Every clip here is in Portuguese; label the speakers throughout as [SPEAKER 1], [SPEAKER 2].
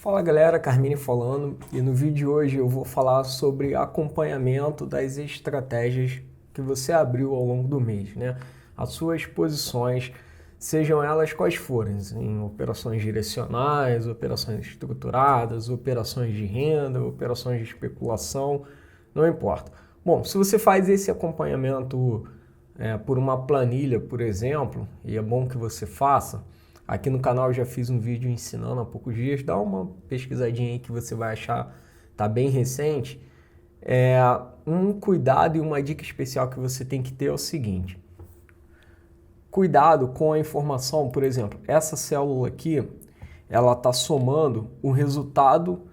[SPEAKER 1] Fala galera, Carmine falando, e no vídeo de hoje eu vou falar sobre acompanhamento das estratégias que você abriu ao longo do mês, né? As suas posições, sejam elas quais forem, em operações direcionais, operações estruturadas, operações de renda, operações de especulação, não importa. Bom, se você faz esse acompanhamento por uma planilha, por exemplo, e é bom que você faça. Aqui no canal eu já fiz um vídeo ensinando há poucos dias, dá uma pesquisadinha aí que você vai achar, tá bem recente. Um cuidado e uma dica especial que você tem que ter é o seguinte. Cuidado com a informação, por exemplo, essa célula aqui, ela está somando o resultado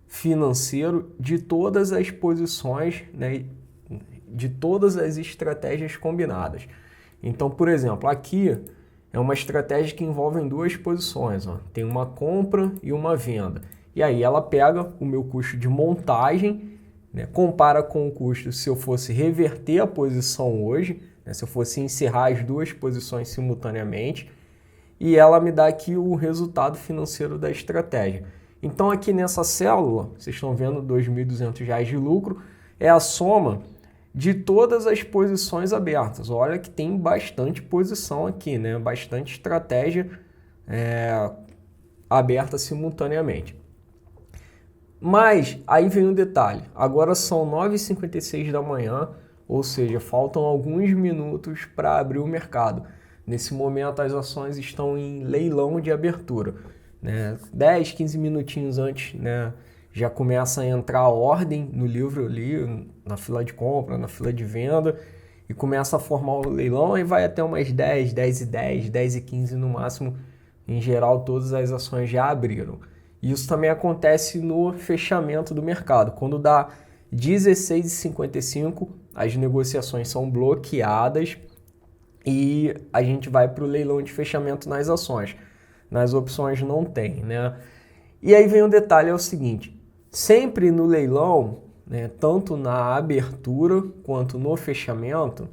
[SPEAKER 1] financeiro de todas as posições, né, de todas as estratégias combinadas. Então, por exemplo, aqui é uma estratégia que envolve duas posições, ó. Tem uma compra e uma venda. E aí ela pega o meu custo de montagem, né, compara com o custo se eu fosse reverter a posição hoje, né, se eu fosse encerrar as duas posições simultaneamente, e ela me dá aqui o resultado financeiro da estratégia. Então aqui nessa célula, vocês estão vendo R$ 2.200 de lucro, é a soma de todas as posições abertas. Olha que tem bastante posição aqui, né? Bastante estratégia aberta simultaneamente. Mas aí vem um detalhe, agora são 9h56 da manhã, ou seja, faltam alguns minutos para abrir o mercado. Nesse momento as ações estão em leilão de abertura, né? 10, 15 minutinhos antes, né, já começa a entrar a ordem no livro ali, na fila de compra, na fila de venda, e começa a formar o leilão e vai até umas 10, 10h10, 10h15 no máximo. Em geral, todas as ações já abriram. Isso também acontece no fechamento do mercado. Quando dá 16h55, as negociações são bloqueadas e a gente vai para o leilão de fechamento nas ações. Nas opções não tem, né? E aí vem um detalhe, é o seguinte, sempre no leilão, né, tanto na abertura quanto no fechamento,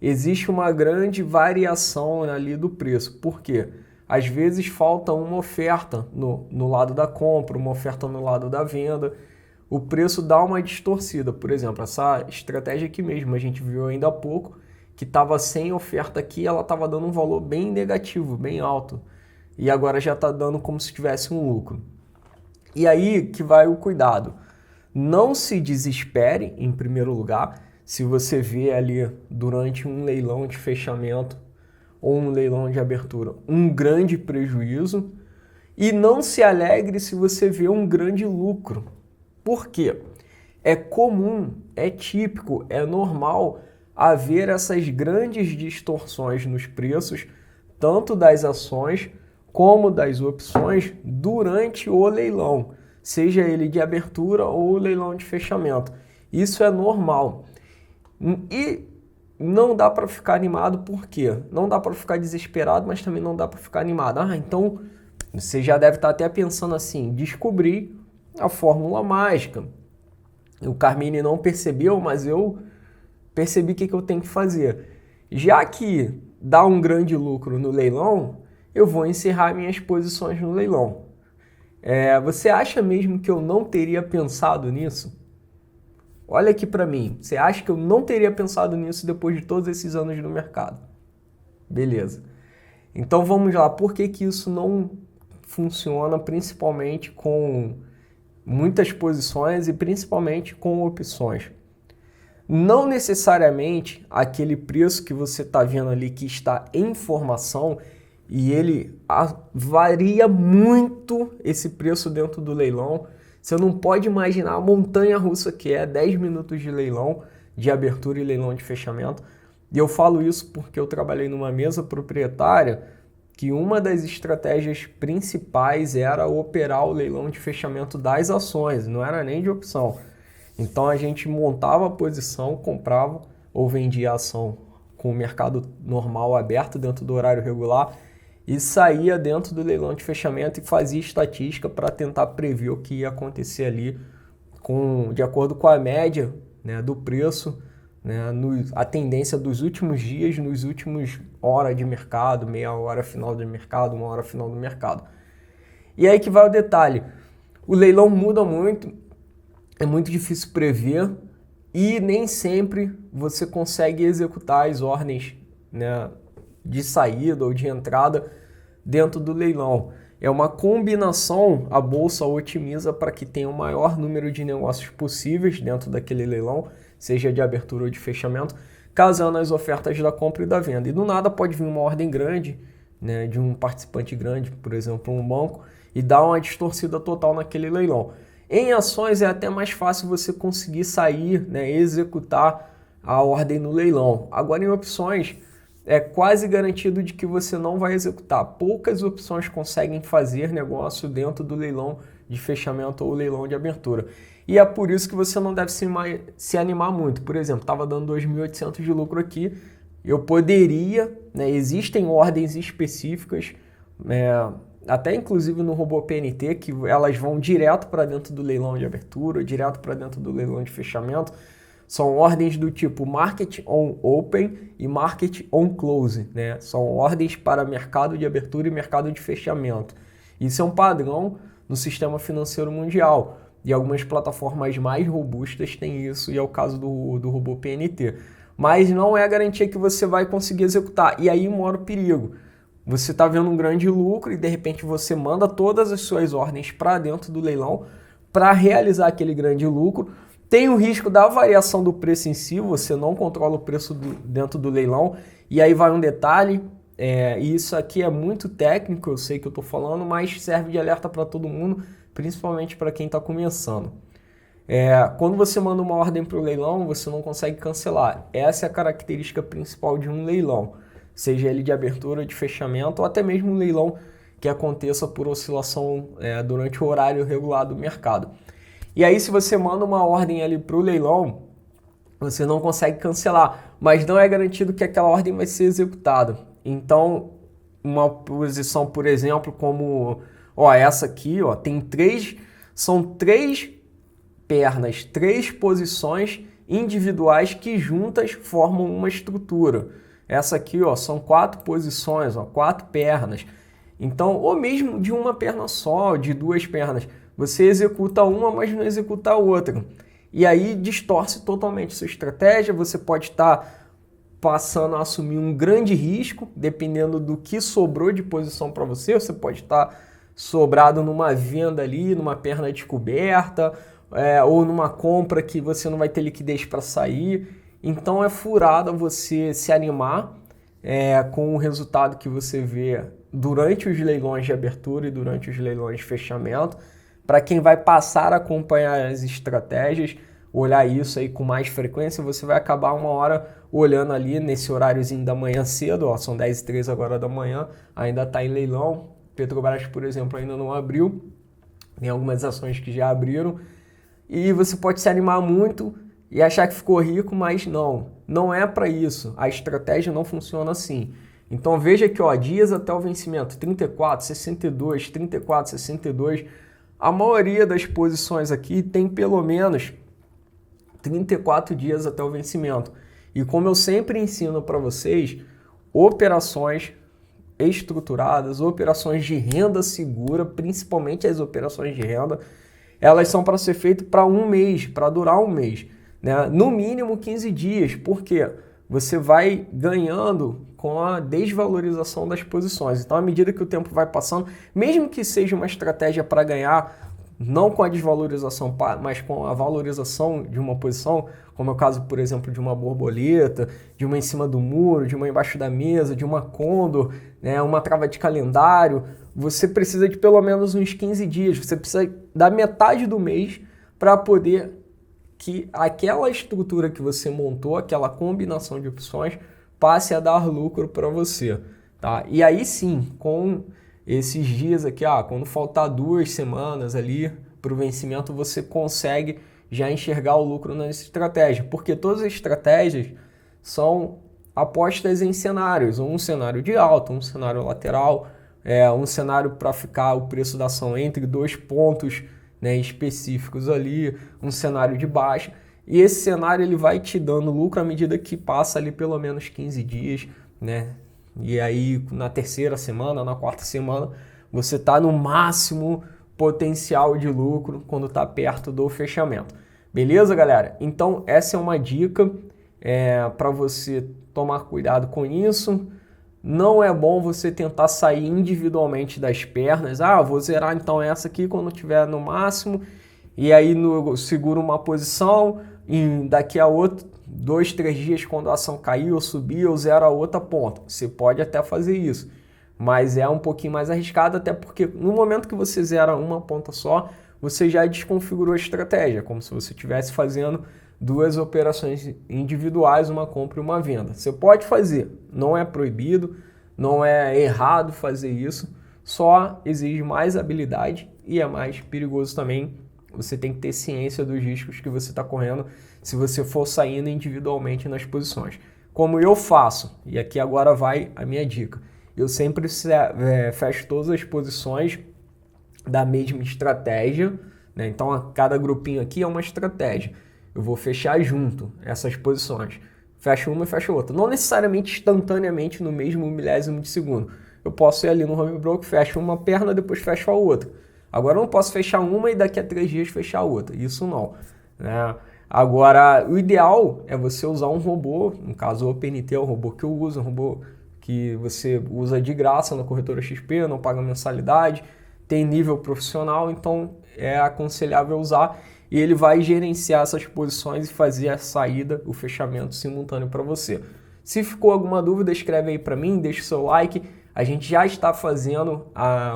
[SPEAKER 1] existe uma grande variação ali do preço. Por quê? Às vezes falta uma oferta no lado da compra, uma oferta no lado da venda. O preço dá uma distorcida. Por exemplo, essa estratégia aqui mesmo, a gente viu ainda há pouco, que estava sem oferta aqui, ela estava dando um valor bem negativo, bem alto. E agora já está dando como se tivesse um lucro. E aí que vai o cuidado. Não se desespere, em primeiro lugar, se você vê ali durante um leilão de fechamento ou um leilão de abertura um grande prejuízo, e não se alegre se você vê um grande lucro. Por quê? É comum, é típico, é normal haver essas grandes distorções nos preços, tanto das ações como das opções durante o leilão, seja ele de abertura ou leilão de fechamento. Isso é normal. E não dá para ficar animado, por quê? Não dá para ficar desesperado, mas também não dá para ficar animado. Então você já deve estar até pensando assim, descobrir a fórmula mágica. O Carmine não percebeu, mas eu percebi o que eu tenho que fazer. Já que dá um grande lucro no leilão, eu vou encerrar minhas posições no leilão. Você acha mesmo que eu não teria pensado nisso? Olha aqui para mim, você acha que eu não teria pensado nisso depois de todos esses anos no mercado? Beleza. Então vamos lá, por que que isso não funciona principalmente com muitas posições e principalmente com opções? Não necessariamente aquele preço que você está vendo ali que está em formação e ele varia muito esse preço dentro do leilão. Você não pode imaginar a montanha russa que é 10 minutos de leilão, de abertura e leilão de fechamento. E eu falo isso porque eu trabalhei numa mesa proprietária que uma das estratégias principais era operar o leilão de fechamento das ações, não era nem de opção. Então a gente montava a posição, comprava ou vendia a ação com o mercado normal aberto dentro do horário regular e saía dentro do leilão de fechamento e fazia estatística para tentar prever o que ia acontecer ali de acordo com a média, né, do preço, né, a tendência dos últimos dias, nos últimos horas de mercado, meia hora final do mercado, uma hora final do mercado. E aí que vai o detalhe. O leilão muda muito, é muito difícil prever e nem sempre você consegue executar as ordens, né, de saída ou de entrada dentro do leilão. É uma combinação, a bolsa otimiza para que tenha o maior número de negócios possíveis dentro daquele leilão, seja de abertura ou de fechamento, casando as ofertas da compra e da venda. E do nada pode vir uma ordem grande, né, de um participante grande, por exemplo, um banco, e dar uma distorcida total naquele leilão. Em ações é até mais fácil você conseguir sair, né, executar a ordem no leilão. Agora em opções é quase garantido de que você não vai executar. Poucas opções conseguem fazer negócio dentro do leilão de fechamento ou leilão de abertura. E é por isso que você não deve se animar muito. Por exemplo, estava dando 2.800 de lucro aqui. Eu poderia, né, existem ordens específicas, até inclusive no robô PNT, que elas vão direto para dentro do leilão de abertura, direto para dentro do leilão de fechamento. São ordens do tipo Market on Open e Market on Close, né? São ordens para mercado de abertura e mercado de fechamento. Isso é um padrão no sistema financeiro mundial. E algumas plataformas mais robustas têm isso, e é o caso do robô PNT. Mas não é a garantia que você vai conseguir executar. E aí mora o perigo. Você está vendo um grande lucro e de repente você manda todas as suas ordens para dentro do leilão para realizar aquele grande lucro. Tem o risco da variação do preço em si, você não controla o preço dentro do leilão. E aí vai um detalhe, isso aqui é muito técnico, eu sei que eu estou falando, mas serve de alerta para todo mundo, principalmente para quem está começando. Quando você manda uma ordem para o leilão, você não consegue cancelar. Essa é a característica principal de um leilão, seja ele de abertura, de fechamento, ou até mesmo um leilão que aconteça por oscilação durante o horário regular do mercado. E aí, se você manda uma ordem ali para o leilão, você não consegue cancelar, mas não é garantido que aquela ordem vai ser executada. Então, uma posição, por exemplo, como essa aqui, são três pernas, três posições individuais que juntas formam uma estrutura. Essa aqui, são 4 posições, 4 pernas. Então, ou mesmo de uma perna só, de 2 pernas. Você executa uma, mas não executa a outra. E aí distorce totalmente sua estratégia. Você pode estar passando a assumir um grande risco, dependendo do que sobrou de posição para você. Você pode estar sobrado numa venda ali, numa perna descoberta, ou numa compra que você não vai ter liquidez para sair. Então é furada você se animar com o resultado que você vê durante os leilões de abertura e durante os leilões de fechamento. Para quem vai passar a acompanhar as estratégias, olhar isso aí com mais frequência, você vai acabar uma hora olhando ali nesse horáriozinho da manhã cedo, são 10h03 agora da manhã, ainda está em leilão. Petrobras, por exemplo, ainda não abriu, tem algumas ações que já abriram, e você pode se animar muito e achar que ficou rico, mas não é para isso, a estratégia não funciona assim. Então veja que dias até o vencimento, 34, 62, 34, 62, a maioria das posições aqui tem pelo menos 34 dias até o vencimento. E como eu sempre ensino para vocês, operações estruturadas, operações de renda segura, principalmente as operações de renda, elas são para ser feitas para um mês, para durar um mês, né? No mínimo 15 dias, porque você vai ganhando com a desvalorização das posições. Então, à medida que o tempo vai passando, mesmo que seja uma estratégia para ganhar, não com a desvalorização, mas com a valorização de uma posição, como é o caso, por exemplo, de uma borboleta, de uma em cima do muro, de uma embaixo da mesa, de uma Condor, né, uma trava de calendário, você precisa de pelo menos uns 15 dias, você precisa da metade do mês para poder que aquela estrutura que você montou, aquela combinação de opções, passe a dar lucro para você, tá? E aí sim, com esses dias aqui, quando faltar 2 semanas ali para o vencimento, você consegue já enxergar o lucro nessa estratégia, porque todas as estratégias são apostas em cenários, um cenário de alta, um cenário lateral, um cenário para ficar o preço da ação entre 2 pontos, né, específicos ali, um cenário de baixa, e esse cenário ele vai te dando lucro à medida que passa ali pelo menos 15 dias, né? E aí na terceira semana, na quarta semana, você está no máximo potencial de lucro quando está perto do fechamento. Beleza, galera? Então, essa é uma dica para você tomar cuidado com isso. Não é bom você tentar sair individualmente das pernas. Ah, vou zerar então essa aqui quando estiver no máximo, e aí seguro uma posição e daqui a outro 2, 3 dias, quando a ação cair ou subir, eu zero a outra ponta. Você pode até fazer isso, mas é um pouquinho mais arriscado, até porque no momento que você zera uma ponta só, você já desconfigurou a estratégia, como se você estivesse fazendo 2 operações individuais, uma compra e uma venda. Você pode fazer, não é proibido, não é errado fazer isso, só exige mais habilidade e é mais perigoso também. Você tem que ter ciência dos riscos que você está correndo se você for saindo individualmente nas posições. Como eu faço, e aqui agora vai a minha dica, eu sempre fecho todas as posições da mesma estratégia, né? Então cada grupinho aqui é uma estratégia. Eu vou fechar junto essas posições. Fecho uma e fecho outra. Não necessariamente instantaneamente no mesmo milésimo de segundo. Eu posso ir ali no home broker, fecho uma perna, depois fecho a outra. Agora eu não posso fechar uma e daqui a 3 dias fechar a outra. Isso não, né? Agora, o ideal é você usar um robô, no caso o OpenIT é o robô que eu uso, um robô que você usa de graça na corretora XP, não paga mensalidade, tem nível profissional, então é aconselhável usar e ele vai gerenciar essas posições e fazer a saída, o fechamento simultâneo para você. Se ficou alguma dúvida, escreve aí para mim, deixa o seu like. A gente já está fazendo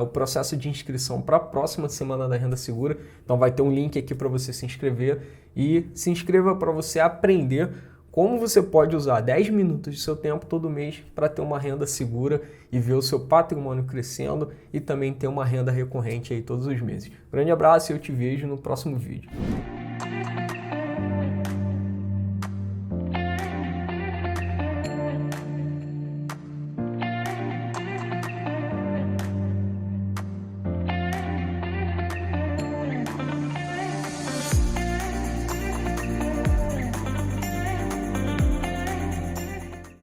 [SPEAKER 1] o processo de inscrição para a próxima semana da Renda Segura, então vai ter um link aqui para você se inscrever e se inscreva para você aprender como você pode usar 10 minutos de seu tempo todo mês para ter uma renda segura e ver o seu patrimônio crescendo e também ter uma renda recorrente aí todos os meses. Grande abraço e eu te vejo no próximo vídeo.